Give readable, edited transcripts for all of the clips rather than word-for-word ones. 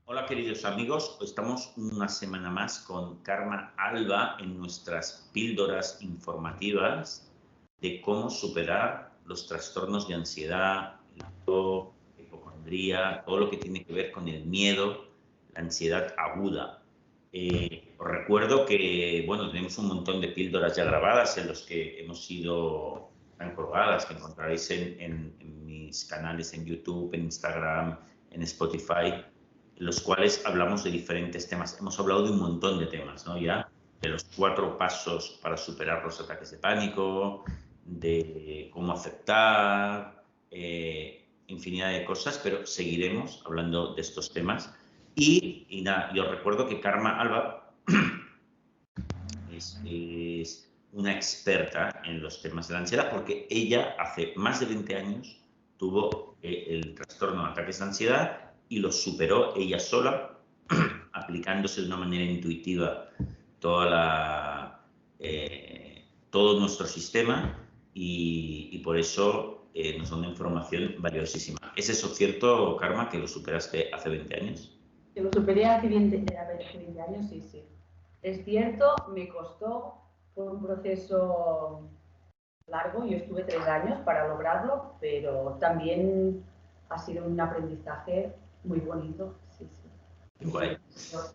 Hola queridos amigos, estamos una semana más con Karma Alba en nuestras píldoras informativas de cómo superar los trastornos de ansiedad, hipocondría, todo lo que tiene que ver con el miedo, la ansiedad aguda. Os recuerdo que, bueno, tenemos un montón de píldoras ya grabadas en los que hemos sido tan colgadas, que encontraréis en mis canales en YouTube, en Instagram, en Spotify, en los cuales hablamos de diferentes temas. Hemos hablado de un montón de temas, ¿no? Ya, de los 4 pasos para superar los ataques de pánico, de cómo aceptar, infinidad de cosas, pero seguiremos hablando de estos temas. Y nada, yo recuerdo que Karma Alba es una experta en los temas de la ansiedad porque ella hace más de 20 años tuvo el trastorno de ataques de ansiedad y lo superó ella sola, aplicándose de una manera intuitiva todo nuestro sistema y por eso nos da una información valiosísima. ¿Es eso cierto, Karma, que lo superaste hace 20 años? Que lo superé hace 20 años, sí, sí. Es cierto, me costó, fue un proceso largo, yo estuve 3 años para lograrlo, pero también ha sido un aprendizaje muy bonito, sí, sí. Guay.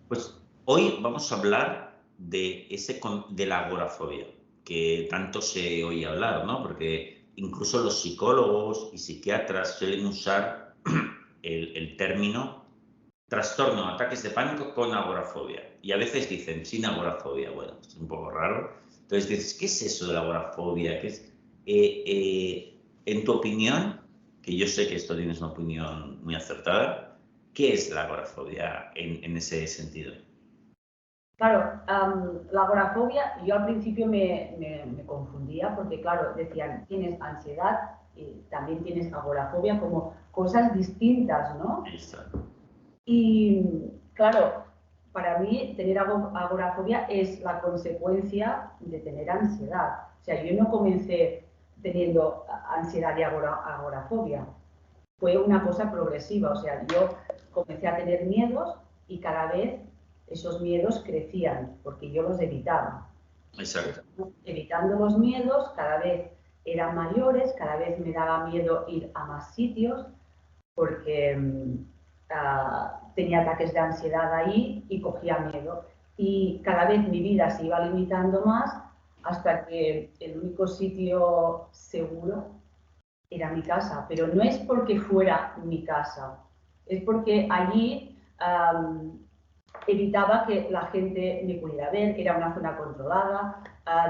Pues hoy vamos a hablar de la agorafobia, que tanto se oye hablar, ¿no? Porque incluso los psicólogos y psiquiatras suelen usar el término trastorno de ataques de pánico con agorafobia. Y a veces dicen sin agorafobia. Bueno, es un poco raro. Entonces dices, ¿qué es eso de la agorafobia? ¿Qué es? En tu opinión, que yo sé que esto tienes una opinión muy acertada, ¿qué es la agorafobia en ese sentido? Claro, la agorafobia, yo al principio me confundía porque, claro, decían, tienes ansiedad y también tienes agorafobia como cosas distintas, ¿no? Exacto. Y, claro, para mí tener agorafobia es la consecuencia de tener ansiedad. O sea, yo no comencé teniendo ansiedad y agorafobia. Fue una cosa progresiva. O sea, yo comencé a tener miedos y cada vez esos miedos crecían porque yo los evitaba. Exacto. Evitando los miedos, cada vez eran mayores, cada vez me daba miedo ir a más sitios porque tenía ataques de ansiedad ahí y cogía miedo. Y cada vez mi vida se iba limitando más hasta que el único sitio seguro era mi casa. Pero no es porque fuera mi casa, es porque allí evitaba que la gente me pudiera ver, era una zona controlada,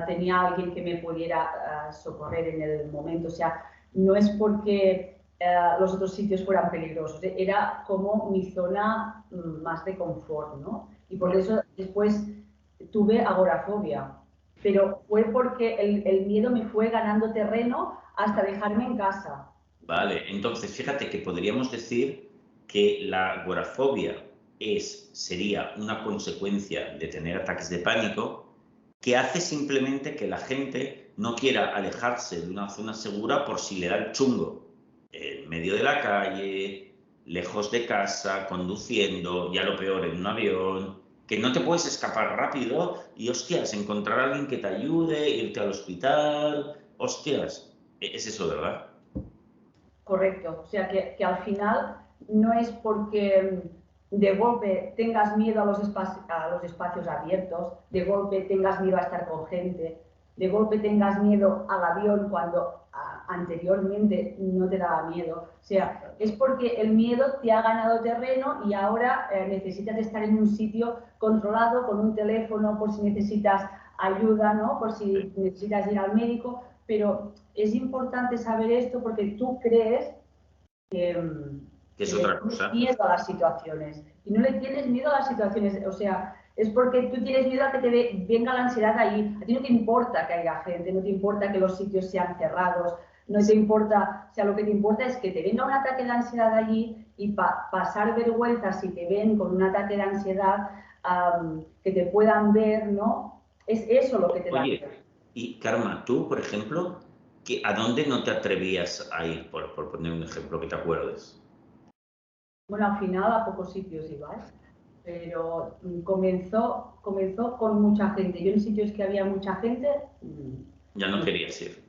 tenía alguien que me pudiera socorrer en el momento. O sea, no es porque los otros sitios fueran peligrosos, era como mi zona más de confort, ¿no? Y por eso después tuve agorafobia, pero fue porque el miedo me fue ganando terreno hasta dejarme en casa. Vale, entonces fíjate que podríamos decir que la agorafobia sería una consecuencia de tener ataques de pánico que hace simplemente que la gente no quiera alejarse de una zona segura por si le da el chungo en medio de la calle, lejos de casa, conduciendo, ya lo peor en un avión, que no te puedes escapar rápido y, hostias, encontrar a alguien que te ayude, irte al hospital, hostias, es eso, ¿verdad? Correcto, o sea que al final no es porque de golpe tengas miedo a los espacios abiertos, de golpe tengas miedo a estar con gente, de golpe tengas miedo al avión cuando anteriormente no te daba miedo. O sea, es porque el miedo te ha ganado terreno y ahora necesitas estar en un sitio controlado con un teléfono por si necesitas ayuda, ¿no? Por si necesitas ir al médico, pero es importante saber esto porque tú crees que Es le otra tienes cosa. miedo a las situaciones y no le tienes miedo a las situaciones. O sea, es porque tú tienes miedo a que te venga la ansiedad ahí. A ti no te importa que haya gente, no te importa que los sitios sean cerrados, no te importa, o sea, lo que te importa es que te venga un ataque de ansiedad allí y pasar vergüenza si te ven con un ataque de ansiedad, que te puedan ver, ¿no? Es eso lo que te da miedo. Oye, y Karma, tú, por ejemplo, ¿a dónde no te atrevías a ir? Por poner un ejemplo que te acuerdes. Bueno, al final a pocos sitios ibas, pero comenzó con mucha gente. Yo en sitios que había mucha gente, Ya no querías ir.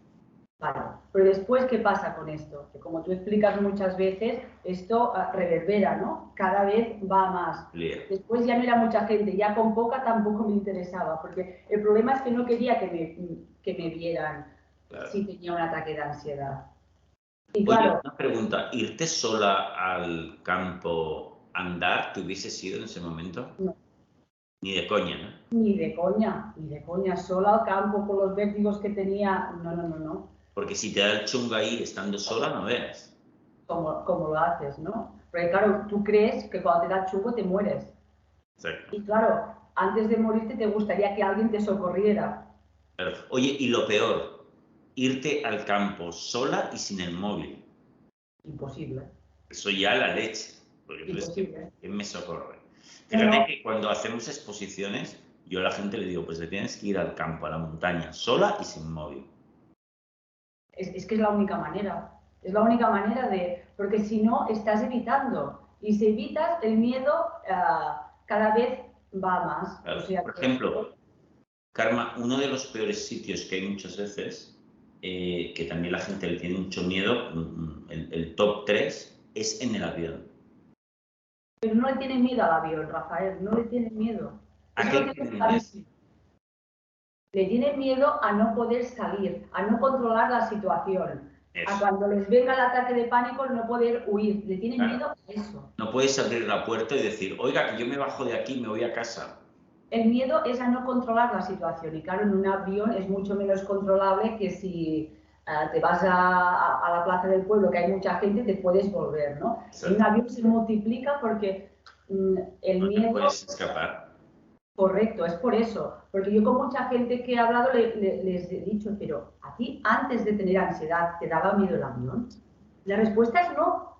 vale. Pero después, ¿qué pasa con esto? Que como tú explicas muchas veces, esto reverbera, ¿no? Cada vez va más. Lía. Después ya no era mucha gente, ya con poca tampoco me interesaba, porque el problema es que no quería que me vieran si tenía un ataque de ansiedad. Y Oye, claro, una pregunta, ¿irte sola al campo a andar te hubiese sido en ese momento? no, Ni de coña, ¿no? ni de coña, sola al campo con los vértigos que tenía, no, no, no, no. Porque si te da el chungo ahí estando sola, no veas. Como lo haces, ¿no? Porque claro, tú crees que cuando te da chungo te mueres. Exacto. Y claro, antes de morirte te gustaría que alguien te socorriera. Claro. Oye, y lo peor, irte al campo sola y sin el móvil. Imposible. Eso ya la leche. Porque entonces, Imposible. ¿quién me socorre? No, Fíjate no, que cuando hacemos exposiciones, yo a la gente le digo, pues te tienes que ir al campo, a la montaña, sola y sin móvil. es que es la única manera. Es la única manera de... Porque si no, estás evitando. Y si evitas, el miedo cada vez va más. Claro. O sea Por que... ejemplo, Karma, uno de los peores sitios que hay muchas veces, que también la gente le tiene mucho miedo, el top 3, es en el avión. Pero no le tiene miedo al avión, Rafael. No le tiene miedo. ¿A Eso qué lo le tienes tienen miedo? clarísimo. Le tiene miedo a no poder salir, a no controlar la situación, a Eso, cuando les venga el ataque de pánico no poder huir. Le tiene claro. miedo a eso. No puedes abrir la puerta y decir, oiga, que yo me bajo de aquí y me voy a casa. El miedo es a no controlar la situación y claro, en un avión es mucho menos controlable que si te vas a la plaza del pueblo, que hay mucha gente, te puedes volver, ¿no? En un Exacto. avión se multiplica porque el No te miedo. puedes escapar. Correcto, es por eso. Porque yo con mucha gente que he hablado les he dicho, pero ¿a ti antes de tener ansiedad te daba miedo el avión? La respuesta es no.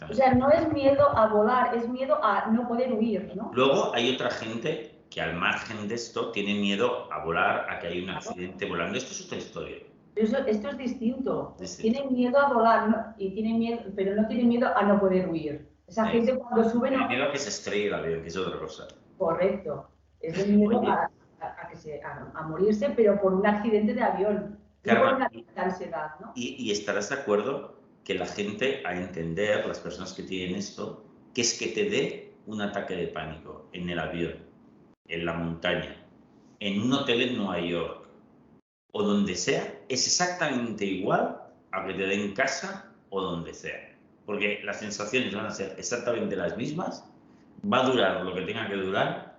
O sea, no es miedo a volar, es miedo a no poder huir, ¿no? Luego hay otra gente que al margen de esto tiene miedo a volar, a que haya un Claro. accidente volando. Esto es otra historia. Esto es distinto. Distinto. Tienen miedo a volar ¿no? Y tienen miedo, pero no tienen miedo a no poder huir. Esa gente cuando sube Tiene no. miedo a que se estrelle el avión, que es otra cosa. Correcto. Es de miedo Oye, a morirse, pero por un accidente de avión, no por Karma, una ansiedad, ¿no? y estarás de acuerdo que la gente, a entender, las personas que tienen esto, que es que te dé un ataque de pánico en el avión, en la montaña, en un hotel en Nueva York o donde sea, es exactamente igual a que te dé en casa o donde sea. Porque las sensaciones van a ser exactamente las mismas, va a durar lo que tenga que durar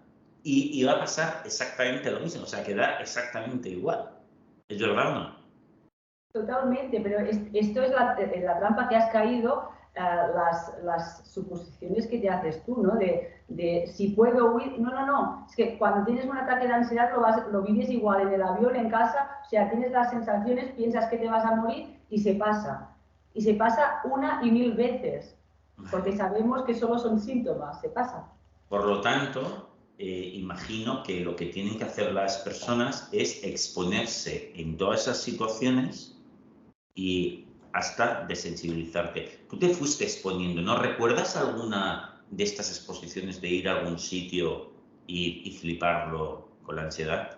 y va a pasar exactamente lo mismo, o sea, queda exactamente igual. ¿Es verdad o no? Totalmente, pero esto es la trampa que has caído, las suposiciones que te haces tú, ¿no? De si puedo huir. No, no, no. Es que cuando tienes un ataque de ansiedad lo vives igual en el avión, en casa, o sea, tienes las sensaciones, piensas que te vas a morir y se pasa. Y se pasa una y mil veces, porque sabemos que solo son síntomas, se pasa. Por lo tanto, imagino que lo que tienen que hacer las personas es exponerse en todas esas situaciones y hasta desensibilizarte. Tú te fuiste exponiendo, ¿no? ¿Recuerdas alguna de estas exposiciones de ir a algún sitio y fliparlo con la ansiedad?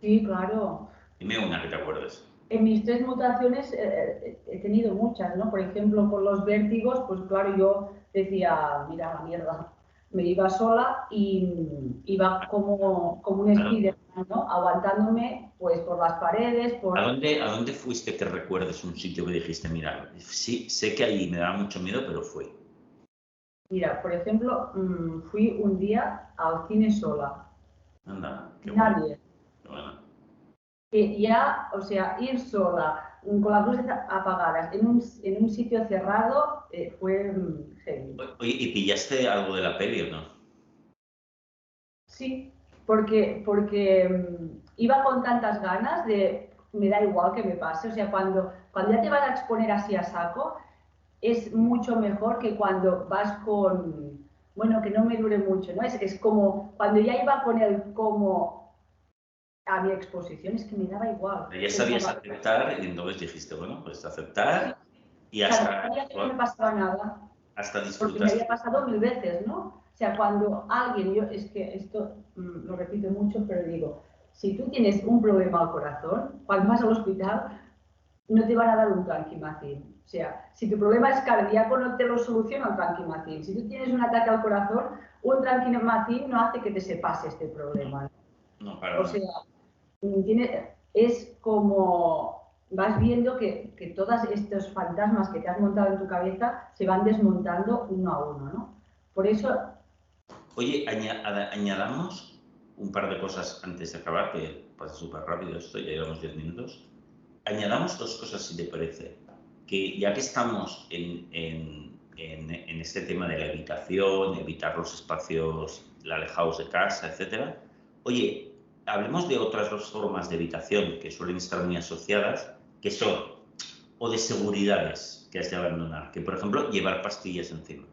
Sí, claro. Dime una que te acuerdes. En mis tres mutaciones he tenido muchas, ¿no? Por ejemplo, con los vértigos, pues claro, yo decía, mira la mierda, me iba sola y iba como un ¿A dónde, Spiderman, ¿no? Aguantándome pues por las paredes, a dónde fuiste que recuerdes un sitio que dijiste, mira, sí, sé que ahí me daba mucho miedo, pero fue? Mira, por ejemplo, fui un día al cine sola, Anda, qué bueno, nadie. qué bueno. Que ya, o sea, ir sola, con las luces apagadas, en un sitio cerrado, fue heavy. Oye, ¿y pillaste algo de la peli o no? Sí, porque iba con tantas ganas de, me da igual que me pase, o sea, cuando ya te vas a exponer así a saco, es mucho mejor que cuando vas con, bueno, que no me dure mucho, ¿no? Es como, cuando ya iba con el como a mi exposición, es que me daba igual. Ya sabías Pensaba, aceptar y entonces dijiste, bueno, pues sí, aceptar y hasta... sabía que no me pasaba nada. hasta Porque disfrutas. me había pasado 1000 veces, ¿no? O sea, cuando alguien, yo es que esto lo repito mucho, pero digo, si tú tienes un problema al corazón, cuando vas al hospital, no te van a dar un tranquimacín. O sea, si tu problema es cardíaco, no te lo soluciona un tranquimacín. Si tú tienes un ataque al corazón, un tranquimacín no hace que te se pase este problema. No, para o sea, es como vas viendo que todos estos fantasmas que te has montado en tu cabeza se van desmontando uno a uno, ¿no? Por eso... Oye, añadamos un par de cosas antes de acabar, que pasa súper rápido esto, ya llevamos 10 minutos. Añadamos dos cosas, si te parece, que ya que estamos en este tema de la evitación, evitar los espacios alejados de casa, etcétera, oye, hablemos de otras dos formas de evitación que suelen estar muy asociadas, que son o de seguridades que has de abandonar, que por ejemplo, llevar pastillas encima.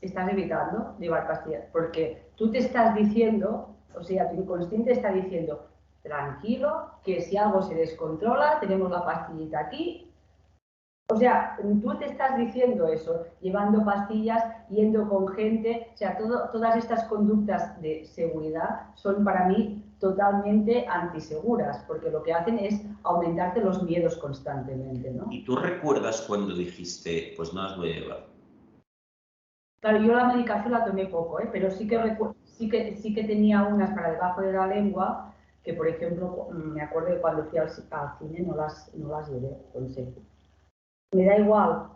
Estás evitando llevar pastillas, porque tú te estás diciendo, o sea, tu inconsciente está diciendo, tranquilo, que si algo se descontrola, tenemos la pastillita aquí. O sea, tú te estás diciendo eso, llevando pastillas, yendo con gente, o sea, todas estas conductas de seguridad son para mí totalmente antiseguras, porque lo que hacen es aumentarte los miedos constantemente, ¿no? ¿Y tú recuerdas cuando dijiste, pues no las voy a llevar? Claro, yo la medicación la tomé poco, pero sí que tenía unas para debajo de la lengua, que por ejemplo, me acuerdo que cuando fui al cine no las llevé, entonces, me da igual.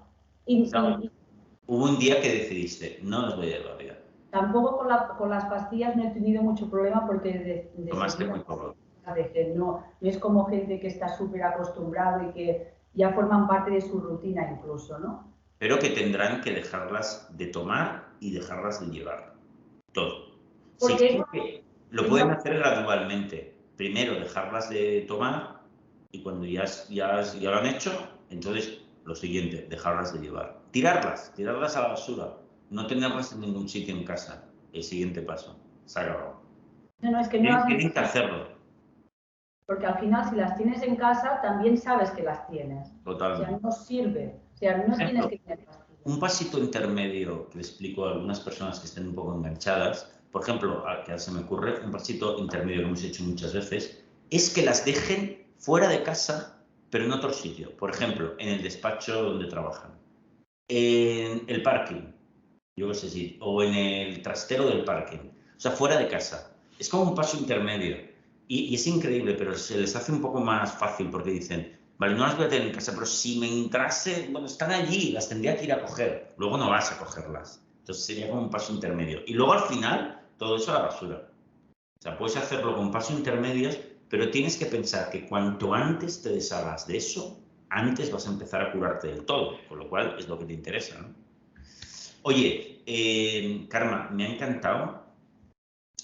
Hubo un día que decidiste, no las voy a llevar ya. Tampoco con las pastillas no he tenido mucho problema porque Tomaste muy poco. No es como gente que está súper acostumbrado y que ya forman parte de su rutina incluso, ¿no? Pero que tendrán que dejarlas de tomar y dejarlas de llevar. Todo. Sí, que lo pueden hacer gradualmente. Primero dejarlas de tomar y cuando ya lo han hecho, entonces lo siguiente, dejarlas de llevar. Tirarlas a la basura. No tenerlas en ningún sitio en casa. El siguiente paso. Se ha acabado. No, es que no Tienen que hacerlo. Porque al final, si las tienes en casa, también sabes que las tienes. Totalmente. O sea, no sirve. O sea, no tienes que tener pastillas. Un pasito intermedio que le explico a algunas personas que estén un poco enganchadas, por ejemplo, que ahora se me ocurre, un pasito intermedio que hemos hecho muchas veces, es que las dejen fuera de casa, pero en otro sitio. Por ejemplo, en el despacho donde trabajan, en el parking, yo qué sé si, o en el trastero del parking. O sea, fuera de casa. Es como un paso intermedio. Y es increíble, pero se les hace un poco más fácil porque dicen, vale, no las voy a tener en casa, pero si me entrase, bueno, están allí, las tendría que ir a coger. Luego no vas a cogerlas. Entonces sería como un paso intermedio. Y luego al final, todo eso a la basura. O sea, puedes hacerlo con pasos intermedios, pero tienes que pensar que cuanto antes te deshagas de eso, antes vas a empezar a curarte del todo, con lo cual es lo que te interesa, ¿no? Oye, Karma, me ha encantado.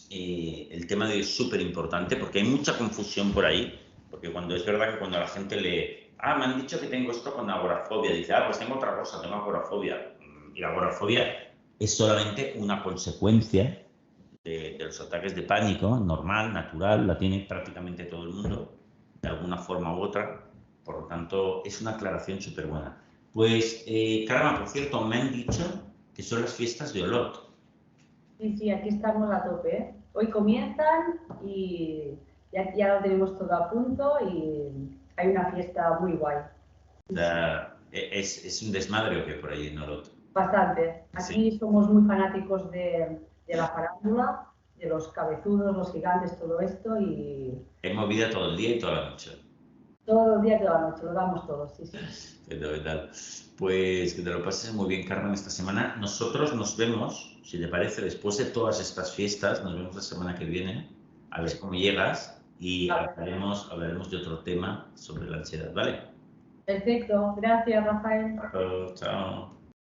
El tema de hoy es súper importante porque hay mucha confusión por ahí, porque cuando es verdad que cuando la gente lee, me han dicho que tengo esto con agorafobia, dice, pues tengo otra cosa, tengo agorafobia. Y la agorafobia es solamente una consecuencia de los ataques de pánico, normal, natural, la tiene prácticamente todo el mundo, de alguna forma u otra, por lo tanto es una aclaración súper buena. Pues, Karma, por cierto, me han dicho que son las fiestas de Olot. Sí, aquí estamos a tope. Hoy comienzan y ya lo tenemos todo a punto y hay una fiesta muy guay. ¿Es un desmadre o qué por ahí en Olot? Bastante. Aquí sí. Somos muy fanáticos de la farándula, de los cabezudos, los gigantes, todo esto y... Hay movida todo el día y toda la noche. Todo el día y toda la noche, lo damos todo, sí. Fenomenal. Pues que te lo pases muy bien, Carmen, esta semana. Nosotros nos vemos, si te parece, después de todas estas fiestas, nos vemos la semana que viene, a ver cómo llegas y hablaremos de otro tema sobre la ansiedad, ¿vale? Perfecto, gracias, Rafael. Chao.